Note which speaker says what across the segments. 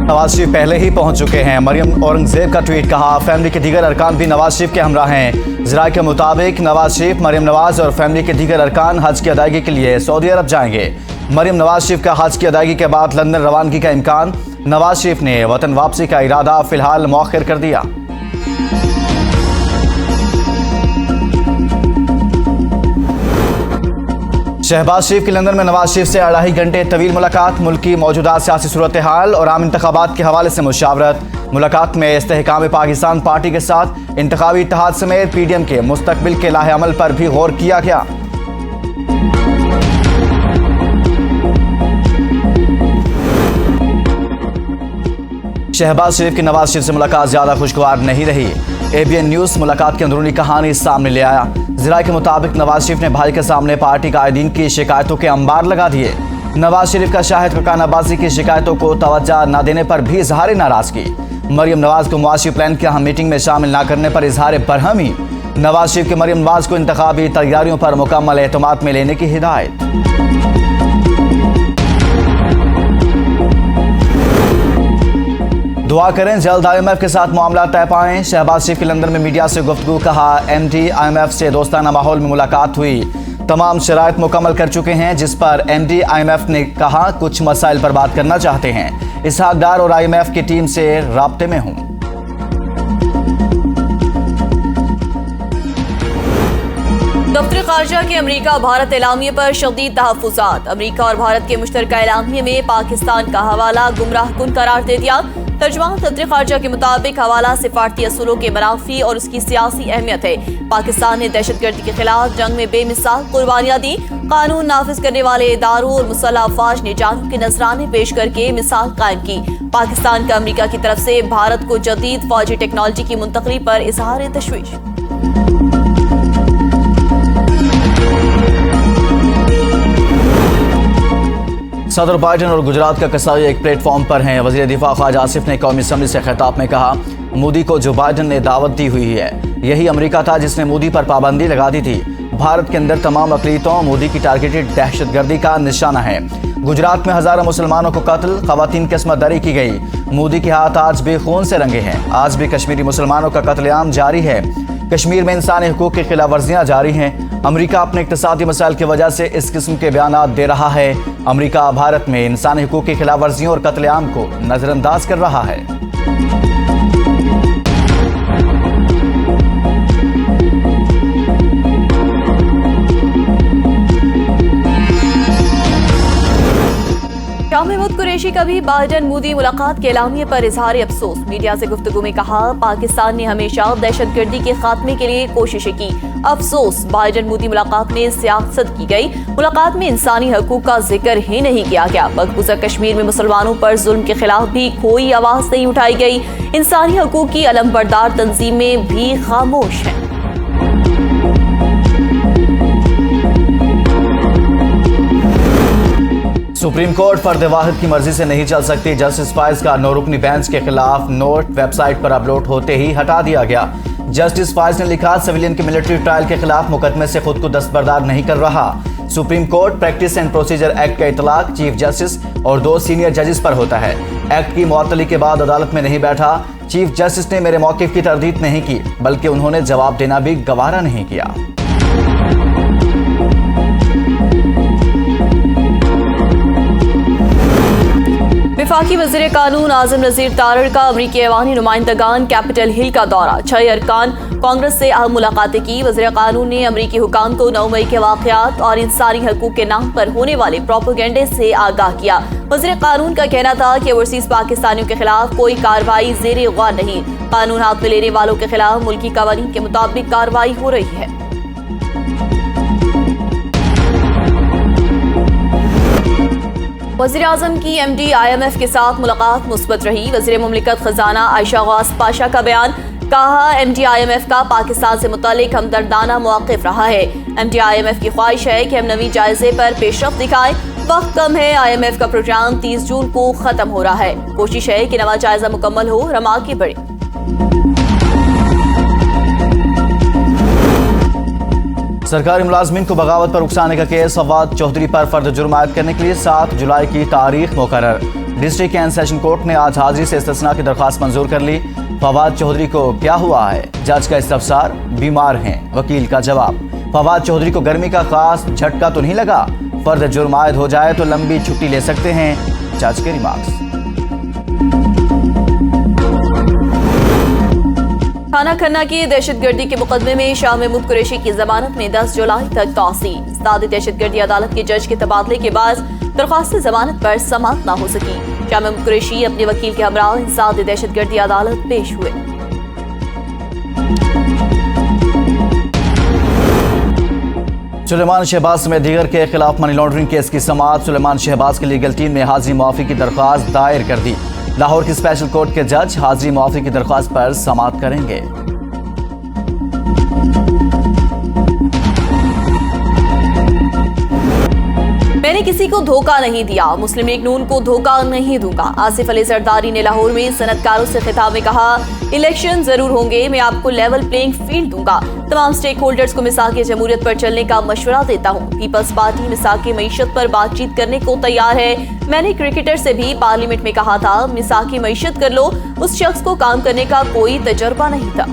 Speaker 1: नवाज शरीफ पहले ही पहुंच चुके हैं। मरियम औरंगजेब का ट्वीट, कहा फैमिली के दीगर अरकान भी नवाज शरीफ के हमरा हैं। जराये के मुताबिक नवाज शरीफ, मरियम नवाज और फैमिली के दीगर अरकान हज की अदायगी के लिए सऊदी अरब जाएंगे। मरियम नवाज शरीफ का हज की अदायगी के बाद लंदन रवानगी का इम्कान। नवाज शरीफ ने वतन वापसी का इरादा फिलहाल मौखिर कर दिया। शहबाज शरीफ की लंदन में नवाज शरीफ से 2.5 घंटे तवील मुलाकात। मुल्क की मौजूदा सियासी सूरत हाल और आम इंतखाबात के हवाले से मुशावरत। मुलाकात में इस्तेहकाम पाकिस्तान पार्टी के साथ इंतखाबी इत्तेहाद समेत PDM के मुस्तकबिल के लाहे अमल पर भी गौर किया गया। शहबाज शरीफ की नवाज शरीफ से मुलाकात ज्यादा खुशगवार नहीं रही। ABN न्यूज़ मुलाकात की अंदरूनी कहानी सामने ले आया। जराये के मुताबिक नवाज शरीफ ने भाई के सामने पार्टी कायदीन की शिकायतों के अंबार लगा दिए। नवाज शरीफ का शाहिद खकानाबाजी की शिकायतों को तवज्जो न देने पर भी इजहार नाराजगी। मरियम नवाज को मुआशी प्लान की अहम मीटिंग में शामिल न करने पर इजहार बरहमी। नवाज शरीफ के मरियम नवाज को इंतखाबी तैयारियों पर मुकम्मल एतमाद में लेने की हिदायत। दुआ करें जल्द IMF के साथ मामला तय पाएं। शहबाज शरीफ की लंदन में मीडिया से गुफ्तगू, कहा MD IMF से दोस्ताना माहौल में मुलाकात हुई। तमाम शराइत मुकम्मल कर चुके हैं, जिस पर MD IMF ने कहा कुछ मसाइल पर बात करना चाहते हैं। इसहाक डार और IMF की टीम से राब्ते में हूं।
Speaker 2: दफ्तर खारजा के अमरीका भारत एलामिये पर शदीद तहफ्फुज़ात। अमरीका और भारत के मुश्तरका एलामिये में पाकिस्तान का हवाला गुमराह कुन करार दे दिया। तर्जुमान दफ्तर खारजा के मुताबिक हवाला सिफारती असूलों के मनाफी और उसकी सियासी अहमियत है। पाकिस्तान ने दहशतगर्दी के खिलाफ जंग में बेमिसाल कुर्बानियां दी। कानून नाफिज करने वाले इदारों और मुसल्लह अफवाज ने जानों के नजराने पेश करके मिसाल कायम की। पाकिस्तान का अमरीका की तरफ से भारत को जदीद फौजी टेक्नोलॉजी की मुंतकली पर इजहार तशवीश।
Speaker 1: सदर बाइडन और गुजरात का कसाई एक प्लेटफॉर्म पर हैं। वज़ीर दिफा ख्वाजा आसिफ ने कौमी असम्बली से खिताब में कहा मोदी को जो बाइडन ने दावत दी हुई है, यही अमेरिका था जिसने मोदी पर पाबंदी लगा दी थी। भारत के अंदर तमाम अक़लियतों मोदी की टारगेटेड दहशतगर्दी का निशाना है। गुजरात में हज़ारों मुसलमानों को कत्ल, ख़वातीन की अस्मत दरी की गई। मोदी के हाथ आज भी खून से रंगे हैं। आज भी कश्मीरी मुसलमानों का कत्लेआम जारी है। कश्मीर में इंसानी हुकूक की खिलाफ वर्जियाँ जारी हैं। अमरीका अपने इक़्तिसादी मसाइल की वजह से इस किस्म के बयानात दे रहा है। अमरीका भारत में इंसानी हुकूक की खिलाफ वर्जियों और कत्लेआम को नजरअंदाज कर रहा है।
Speaker 2: शाह महमूद कुरैशी का भी बाइडन मोदी मुलाकात के एलामिये पर इजहार अफसोस। मीडिया से गुफ्तगू में कहा पाकिस्तान ने हमेशा दहशतगर्दी के खात्मे के लिए कोशिशें की। अफसोस बाइडन मोदी मुलाकात में सियासत की गई। मुलाकात में इंसानी हकूक का जिक्र ही नहीं किया गया। मकबूजा कश्मीर में मुसलमानों पर जुल्म के खिलाफ भी कोई आवाज नहीं उठाई गई। इंसानी हकूक की अलमबरदार तंजीमें भी खामोश हैं।
Speaker 1: सुप्रीम कोर्ट फर्द वाहिद की मर्जी से नहीं चल सकती। जस्टिस फाइज का नो रुकनी बेंच के खिलाफ नोट वेबसाइट पर अपलोड होते ही हटा दिया गया। जस्टिस फाइज ने लिखा सिविलियन के मिलिट्री ट्रायल के खिलाफ मुकदमे से खुद को दस्तबरदार नहीं कर रहा। Supreme court practice and procedure act का इतलाक चीफ जस्टिस और 2 सीनियर जजेस पर होता है। एक्ट की मुअत्तली के बाद अदालत में नहीं बैठा। चीफ जस्टिस ने मेरे मौक़िफ़ की तरदीद नहीं की, बल्कि उन्होंने जवाब देना भी गवारा नहीं किया।
Speaker 2: वफाकी वज़ीर कानून आज़म नज़ीर तारड़ का अमरीकी ऐवानी नुमाइंदगान कैपिटल हिल का दौरा। 6 अरकान कांग्रेस से अहम मुलाकातें की। वज़ीर कानून ने अमरीकी हुकाम को 9 मई के वाक़यात और इंसानी हकूक़ के नाम पर होने वाले प्रोपेगेंडे से आगाह किया। वज़ीर कानून का कहना था कि ओवरसीज़ पाकिस्तानियों के खिलाफ कोई कार्रवाई ज़ेरे गौर नहीं। कानून हाथ में लेने वालों के खिलाफ मुल्की कानून के मुताबिक कार्रवाई हो रही है। वज़ीर आज़म की MD IMF के साथ मुलाकात मुस्बत रही। वज़ीर मुमलिकत खजाना आयशा गौस पाशा का बयान, कहा MD IMF का पाकिस्तान से मुतालिक हमदर्दाना मौक़िफ़ रहा है। MD IMF की ख्वाहिश है कि हम नवी जायजे पर पेशरफ्त दिखाएं। वक्त कम है। IMF का प्रोग्राम 30 जून को ख़त्म हो रहा है। कोशिश है कि नवा जायजा मुकम्मल हो, रमाके बढ़े।
Speaker 1: सरकारी मुलाजमीन को बगावत पर उकसाने का केस फवाद चौधरी पर फर्द जुर्म आयद करने के लिए 7 जुलाई की तारीख मुकर्रर। डिस्ट्रिक्ट एंड सेशन कोर्ट ने आज हाजिरी से इस्तिस्ना की दरख्वास्त मंजूर कर ली। फवाद चौधरी को क्या हुआ है, जज का इस्तफसार, बीमार हैं, वकील का जवाब। फवाद चौधरी को गर्मी का खास झटका तो नहीं लगा, फर्द जुर्म आयद हो जाए तो लंबी छुट्टी ले सकते हैं, जज के रिमार्क्स।
Speaker 2: थाना खन्ना की दहशतगर्दी के मुकदमे में शाह महमूद कुरैशी की जमानत में 10 जुलाई तक तौसील। सादी दहशतगर्दी अदालत के जज के तबादले के बाद दरख्वास्त जमानत पर समाअत न हो सकी। शाह महमूद कुरैशी अपने वकील के हमरा सादी दहशतगर्दी अदालत पेश हुए।
Speaker 1: सुलेमान शहबाज समेत दीगर के खिलाफ मनी लॉन्ड्रिंग केस की समाअत। सुलेमान शहबाज की लीगल टीम ने हाजिरी मुआफी की दरख्वास्त दायर कर दी। लाहौर की स्पेशल कोर्ट के जज हाजिरी मुआफी की दरख्वास्त पर समाअत करेंगे।
Speaker 2: मैंने किसी को धोखा नहीं दिया, मुस्लिम लीग नून को धोखा नहीं दूंगा। आसिफ अली जरदारी ने लाहौर में सनतकारों से खिताब में कहा, इलेक्शन जरूर होंगे, मैं आपको लेवल प्लेइंग फील्ड दूंगा। तमाम स्टेक होल्डर्स को मिसाक जमहूरियत पर चलने का मशवरा देता हूँ। पीपल्स पार्टी मिसाक मईशत पर बातचीत करने को तैयार है। मैंने क्रिकेटर से भी पार्लियामेंट में कहा था, मिसाक मईशत कर लो। उस शख्स को काम करने का कोई तजर्बा नहीं था।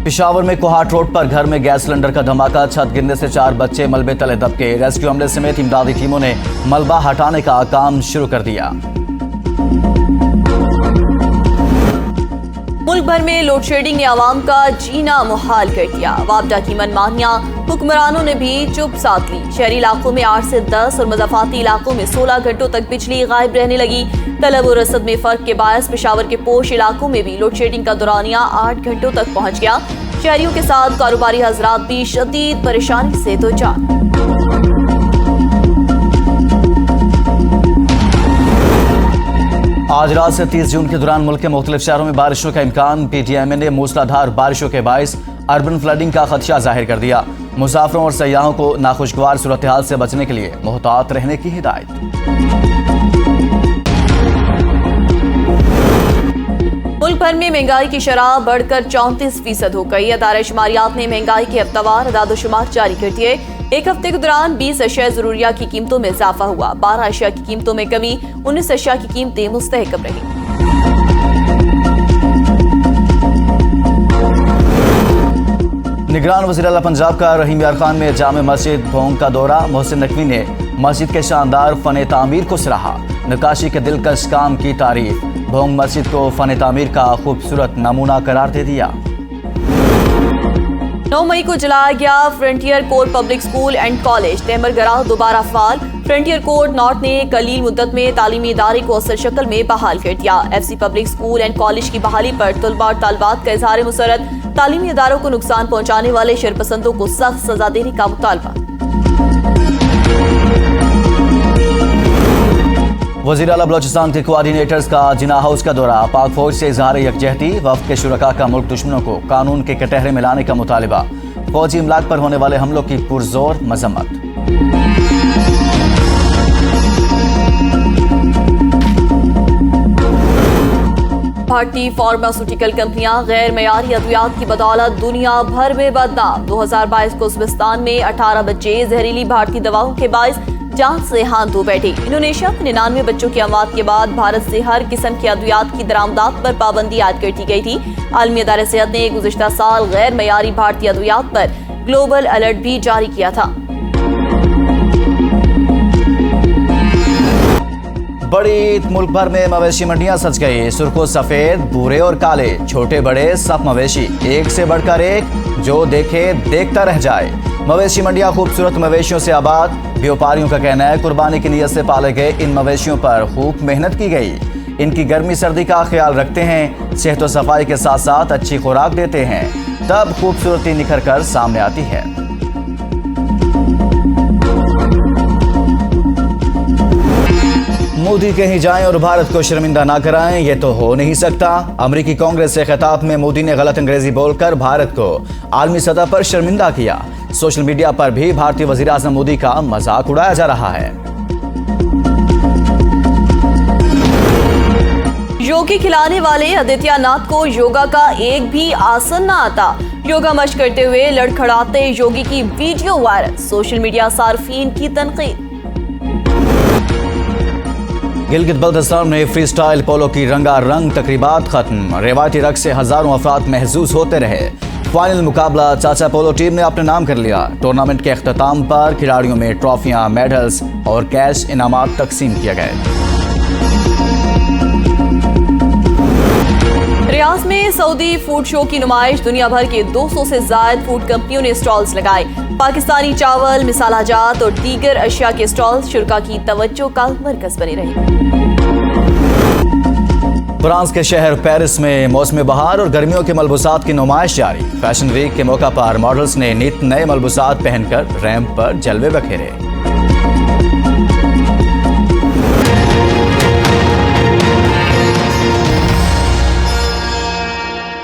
Speaker 1: पेशावर में कोहाट रोड पर घर में गैस सिलेंडर का धमाका, छत गिरने से 4 बच्चे मलबे तले दबके। रेस्क्यू अमले समेत इमदादी टीमों ने मलबा हटाने का काम शुरू कर दिया।
Speaker 2: मुल्क भर में लोड शेडिंग ने आवाम का जीना मुहाल कर दिया। वापडा की मनमानियां हुक्मरानों ने भी चुप साध ली। शहरी इलाकों में 8 से 10 और मज़ाफ़ाती इलाकों में 16 घंटों तक बिजली गायब रहने लगी। तलब और रसद में फर्क के बायस पेशावर के पोश इलाकों में भी लोड शेडिंग का दौरानिया 8 घंटों तक पहुंच गया। शहरियों के साथ कारोबारी हजरात भी शदीद परेशानी से दोचार।
Speaker 1: आज रात से 30 जून के दौरान मुल्क के मुख्तलिफ शहरों में बारिशों का इम्कान। PTIM ने मूसलाधार बारिशों के बायस अर्बन फ्लडिंग का खदशा जाहिर कर दिया। मुसाफिरों और सयाहों को नाखुशगवार सूरत हाल से बचने के लिए मोहतात रहने की हिदायत।
Speaker 2: मुल्क भर में महंगाई की शरह बढ़कर 34% हो गई। अदारा शुमारियात ने महंगाई के हफ्तावार अदाद-ओ-शुमार जारी कर दिए। एक हफ्ते के दौरान 20 अशिया जरूरिया की कीमतों में इजाफा हुआ, 12 अशिया की कीमतों में कमी, 19 अशिया की कीमतें मुस्तहकम रही।
Speaker 1: निगरान वज़ीर आला पंजाब का रहीम यार खान में जामे मस्जिद भोंग का दौरा। मोहसिन नकवी ने मस्जिद के शानदार फन तामीर को सराहा। नक्काशी के दिलकश काम की तारीफ। भोंग मस्जिद को फन तामीर का खूबसूरत नमूना करार दे दिया।
Speaker 2: 9 मई को जलाया गया Frontier Court Public School and College. Timergara दोबारा फाल। फ्रंटियर कोर्ट नॉर्थ ने कलील मुद्दत में तालीमी इदारे को असल शक्ल में बहाल कर दिया। FC public School and college की बहाली पर तलबा और तालबात का इजहार मुसरत। तालीमी इदारों को नुकसान पहुंचाने वाले शरपसंदों को सख्त सजा देने का मुतालबा।
Speaker 1: वज़ीर आला बलोचिस्तान के कोऑर्डिनेटर्स का जिना हाउस का दौरा। पाक फौज से इजहार यकजहती। वफ्द के शुरका का मुल्क दुश्मनों को कानून के कटहरे में लाने का मुतालिबा। फौजी इमलाक पर होने वाले हमलों की पुरजोर मजम्मत।
Speaker 2: भारतीय फार्मास्यूटिकल कंपनियां गैर मयारी अद्वियात की बदौलत दुनिया भर में बदनाम। 2022 को उज़्बेकिस्तान में 18 बच्चे जहरीली भारतीय दवाओं के बायस जान से हाथ धो बैठे। इंडोनेशिया में 99 बच्चों की अमवात के बाद भारत से हर किस्म की अद्वियात की दरामदात पर पाबंदी आयद कर दी गई थी। आलमी इदारे सेहत ने गुज़िश्ता साल गैर मयारी भारतीय अद्वियात पर ग्लोबल अलर्ट भी जारी किया था।
Speaker 1: बड़ी मुल्क भर में मवेशी मंडियां सज गई। सुर्खो सफेद, भूरे और काले, छोटे बड़े सब मवेशी, एक से बढ़कर एक, जो देखे देखता रह जाए। मवेशी मंडियां खूबसूरत मवेशियों से आबाद। व्यापारियों का कहना है कुर्बानी की नियत से पाले गए इन मवेशियों पर खूब मेहनत की गई। इनकी गर्मी सर्दी का ख्याल रखते हैं, सेहत और सफाई के साथ साथ अच्छी खुराक देते हैं, तब खूबसूरती निखर कर सामने आती है। मोदी कहीं जाएं और भारत को शर्मिंदा ना कराएं, ये तो हो नहीं सकता। अमेरिकी कांग्रेस से खिताब में मोदी ने गलत अंग्रेजी बोलकर भारत को आलमी सतह पर शर्मिंदा किया। सोशल मीडिया पर भी भारतीय वजीर आज़म मोदी का मजाक उड़ाया जा रहा है।
Speaker 2: योगी खिलाने वाले आदित्यनाथ को योगा का एक भी आसन न आता। योगा मश्क करते हुए लड़खड़ाते योगी की वीडियो वायरल, सोशल मीडिया सार्फिन की तनकीद।
Speaker 1: गिलगित बल्तिस्तान में फ्री स्टाइल पोलो की रंगारंग तकरीबात खत्म। रिवायती रक्स से हजारों अफराद महजूज होते रहे। फाइनल मुकाबला चाचा पोलो टीम ने अपने नाम कर लिया। टूर्नामेंट के अख्ताम पर खिलाड़ियों में ट्रॉफियां, मेडल्स और कैश इनामात तकसीम किए गए।
Speaker 2: रियाज में सऊदी फूड शो की नुमाइश, दुनिया भर के 200 से ज्यादा फूड कंपनियों ने स्टॉल्स लगाए। पाकिस्तानी चावल, मिसाला जात और दीगर अशिया के स्टॉल्स शुरा की तवज्जो का मरकज बने रहे।
Speaker 1: फ्रांस के शहर पेरिस में मौसम बहार और गर्मियों के मलबूसात की नुमाइश जारी। फैशन वीक के मौका पर मॉडल्स ने नित नए मलबूसात पहनकर रैंप पर जलवे बखेरे।